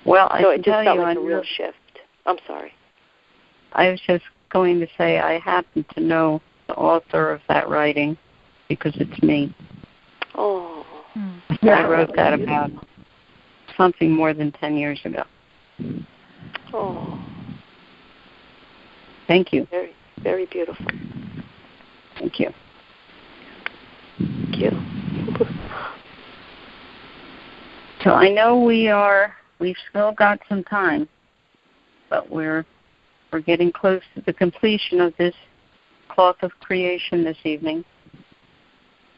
Well, so it just felt like a real shift. I'm sorry. I was just going to say I happen to know the author of that writing because it's me. Oh. I wrote that about something more than 10 years ago. Oh. Thank you. Very, very beautiful. Thank you. Thank you. So I know we've still got some time, but we're getting close to the completion of this cloth of creation this evening.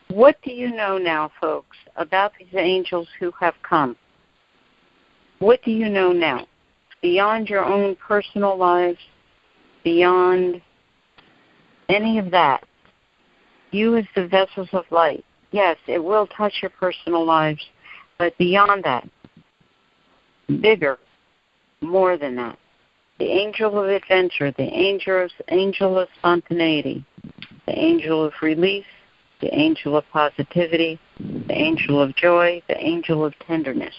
What do you know now, folks, about these angels who have come? What do you know now? Beyond your own personal lives, beyond any of that, you as the vessels of light, yes, it will touch your personal lives, but beyond that, bigger, more than that. The angel of adventure, the angel of spontaneity, the angel of release, the angel of positivity, the angel of joy, the angel of tenderness.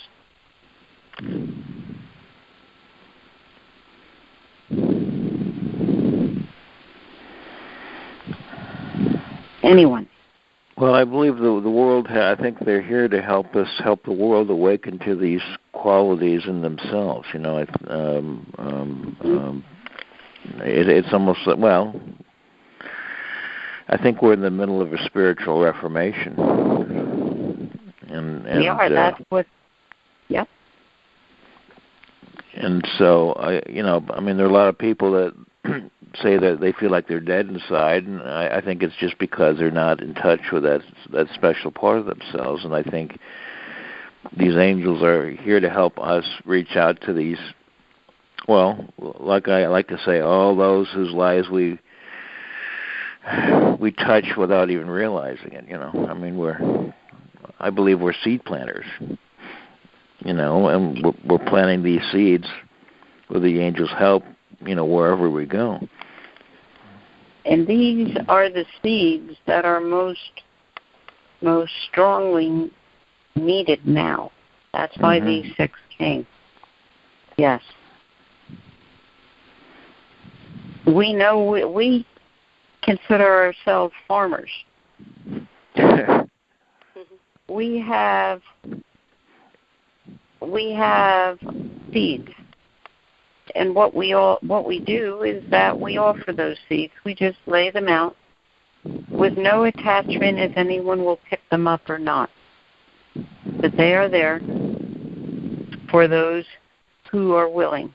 Anyone? Well, I believe the world, I think they're here to help us, help the world awaken to these qualities in themselves. You know, it's almost, well, I think we're in the middle of a spiritual reformation. And we are, that's what, yep. And so, there are a lot of people that say that they feel like they're dead inside, and I think it's just because they're not in touch with that special part of themselves. And I think these angels are here to help us reach out to these, well, like I like to say, all those whose lives we touch without even realizing it. You know, I mean, I believe we're seed planters. You know, and we're planting these seeds with the angels' help, you know, wherever we go. And these are the seeds that are most strongly needed now. That's why these 6 came. Yes. We know we consider ourselves farmers. We have seeds. And what we do is that we offer those seeds. We just lay them out with no attachment if anyone will pick them up or not. But they are there for those who are willing.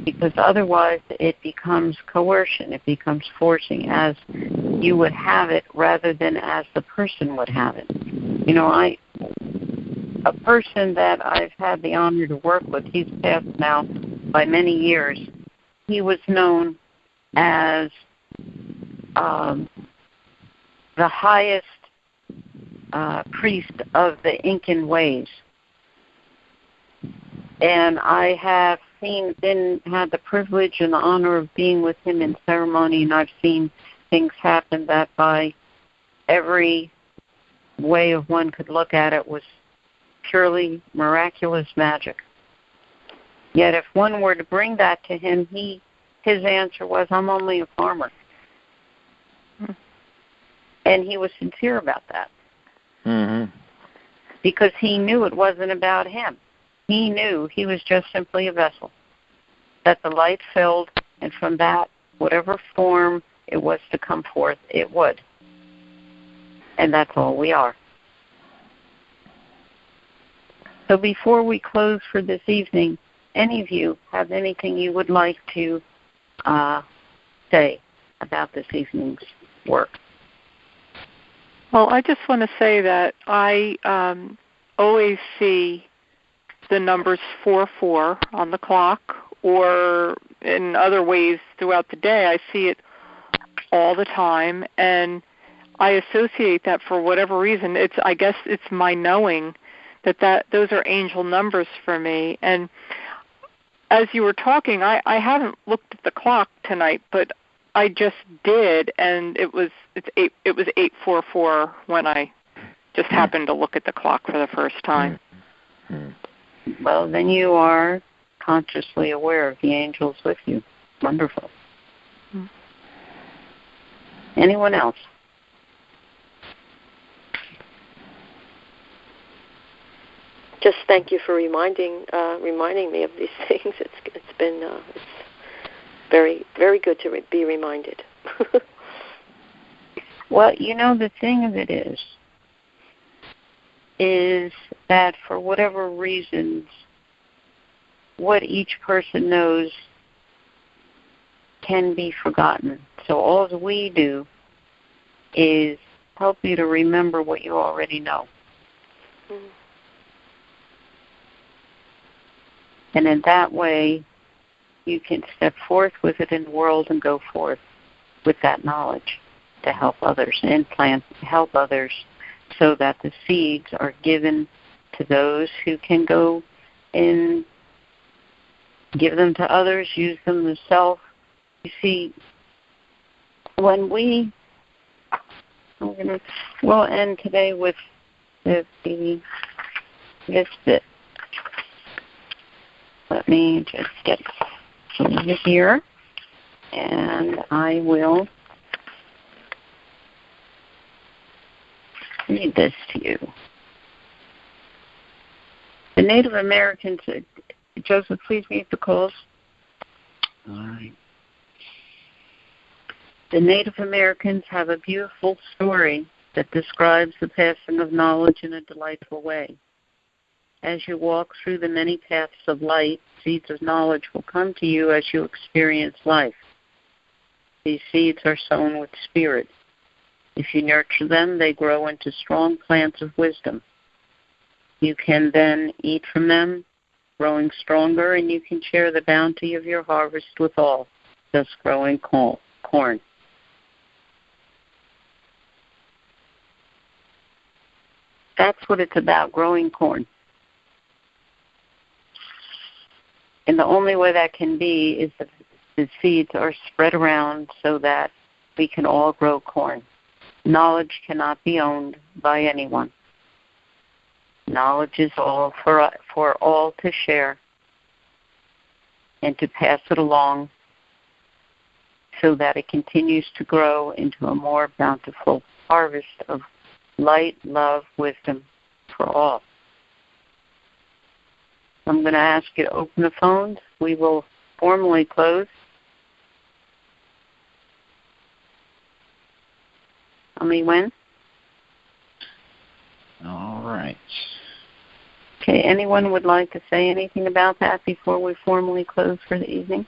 Because otherwise it becomes coercion, it becomes forcing as you would have it rather than as the person would have it. You know, a person that I've had the honor to work with, he's passed now by many years. He was known as the highest priest of the Incan ways. And I have had the privilege and the honor of being with him in ceremony, and I've seen things happen that by every way of one could look at it was purely miraculous magic. Yet if one were to bring that to him, his answer was, I'm only a farmer. And he was sincere about that. Mm-hmm. Because he knew it wasn't about him. He knew he was just simply a vessel that the light filled, and from that, whatever form it was to come forth, it would. And that's all we are. So before we close for this evening, any of you have anything you would like to say about this evening's work? Well, I just want to say that I always see the numbers 4-4 on the clock, or in other ways throughout the day. I see it all the time, and I associate that for whatever reason. I guess it's my knowing that those are angel numbers for me. And as you were talking, I haven't looked at the clock tonight, but I just did, and it was 8:44 when I just happened to look at the clock for the first time. Well, then you are consciously aware of the angels with you. Wonderful. Anyone else? Just thank you for reminding me of these things. It's been it's very, very good to be reminded. Well, you know, the thing of it is that for whatever reasons, what each person knows can be forgotten. So all that we do is help you to remember what you already know. Mm-hmm. And in that way, you can step forth with it in the world and go forth with that knowledge to help others and help others so that the seeds are given to those who can go and give them to others, use them themselves. You see, when we'll end today with this bit. Let me just get over here, and I will read this to you. The Native Americans, Joseph, please read the calls. All right. The Native Americans have a beautiful story that describes the passing of knowledge in a delightful way. As you walk through the many paths of light, seeds of knowledge will come to you as you experience life. These seeds are sown with spirit. If you nurture them, they grow into strong plants of wisdom. You can then eat from them, growing stronger, and you can share the bounty of your harvest with all, thus growing corn. That's what it's about, growing corn. And the only way that can be is that the seeds are spread around so that we can all grow corn. Knowledge cannot be owned by anyone. Knowledge is all for all to share and to pass it along so that it continues to grow into a more bountiful harvest of light, love, wisdom for all. I'm going to ask you to open the phones. We will formally close. Tell me when. All right. Okay, anyone would like to say anything about that before we formally close for the evening?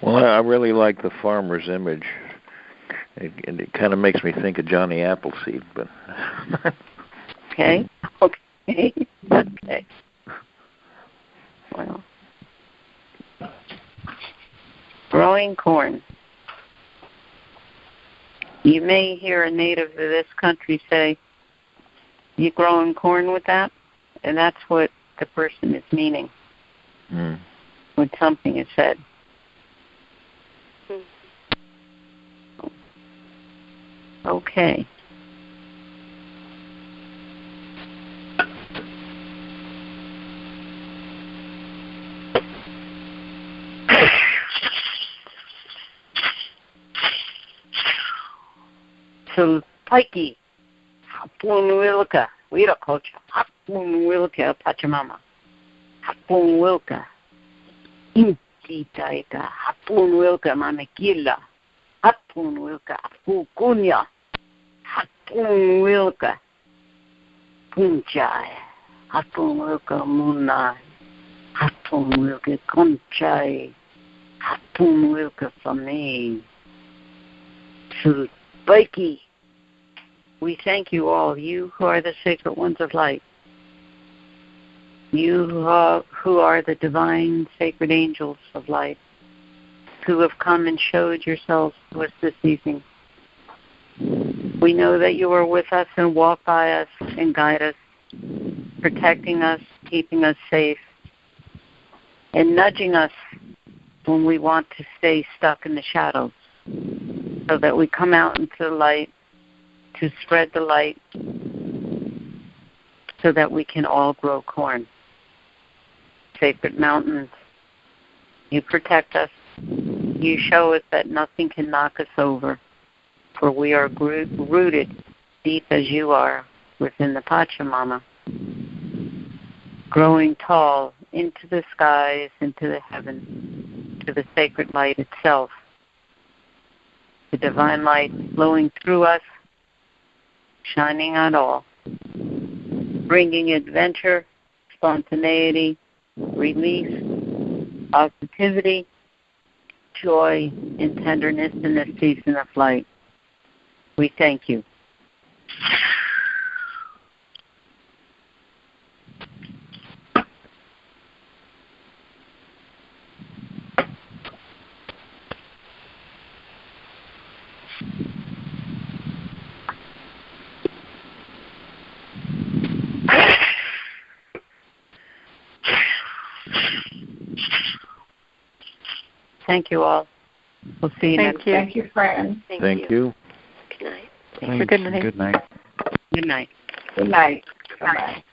Well, I really like the farmer's image. It kind of makes me think of Johnny Appleseed, but... Okay. Okay. Okay. Well, growing corn. You may hear a native of this country say, "You growing corn with that?" And that's what the person is meaning when something is said. Okay. So, Pikey, Hapun Wilka, Wira Coach, Hapun Wilka, Pachamama, Hapun Wilka, Inti Taika, Hapun Wilka, Mamekila, Hapun Wilka, Fukunya, Hapun Wilka, Punchai, Hapun Wilka Munai, Hapun Wilka Conchai, Hapun Wilka Fame, to Pikey. We thank you all, you who are the sacred ones of light, you who are the divine sacred angels of light, who have come and showed yourselves to us this evening. We know that you are with us and walk by us and guide us, protecting us, keeping us safe, and nudging us when we want to stay stuck in the shadows, so that we come out into the light to spread the light so that we can all grow corn. Sacred mountains, you protect us. You show us that nothing can knock us over, for we are rooted deep as you are within the Pachamama, growing tall into the skies, into the heaven, to the sacred light itself. The divine light flowing through us, shining on all, bringing adventure, spontaneity, release, positivity, joy, and tenderness in this season of light. We thank you. Thank you all. We'll see you next time. Thank you, friends. Thank you. Good night. Thanks. Good night. Good night. Good night. Good night. Bye-bye.